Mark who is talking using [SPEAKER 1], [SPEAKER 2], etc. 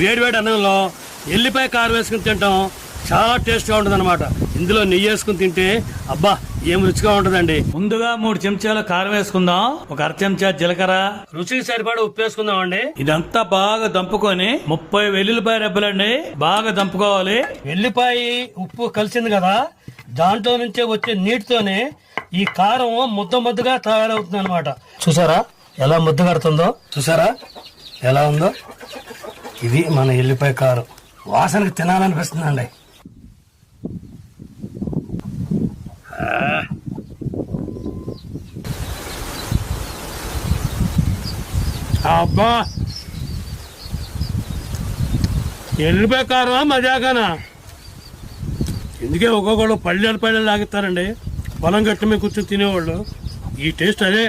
[SPEAKER 1] వేడి వేడి అన్నంలో ఎల్లిపాయ కారం వేసుకుని తింటాం చాలా టేస్ట్గా ఉంటుంది అనమాట. ఇందులో నెయ్యి వేసుకుని తింటే అబ్బా ఏం రుచిగా ఉంటుందండి. ముందుగా 3 చెంచాల కారం వేసుకుందాం. ఒక అర చెంచా జీలకర్ర, రుచికి సరిపడా ఉప్పు వేసుకుందాం అండి. ఇదంతా బాగా దంపుకొని 30 వెల్లుల్లిపాయ రెబ్బలండి బాగా దంపుకోవాలి. వెల్లిపాయ ఉప్పు కలిసింది కదా, దాంట్లో నుంచే వచ్చే నీటితోనే ఈ కారం ముద్దగా తయారవుతుంది అనమాట. చూసారా ఎలా ముద్ద కడుతుందో, చూసారా ఎలా ఉందో. ఇది మన ఎల్లిపాయ కారం. వాసనకి తినాలనిపిస్తుందండి. అబ్బా ఎల్లిపాయ కారమా మజాగానా? ఎందుకే ఒక్కొక్కళ్ళు పళ్ళెలు లాగుతారండి. పొలం గట్టు మీద కూర్చొని తినేవాళ్ళు. ఈ టేస్ట్ అదే.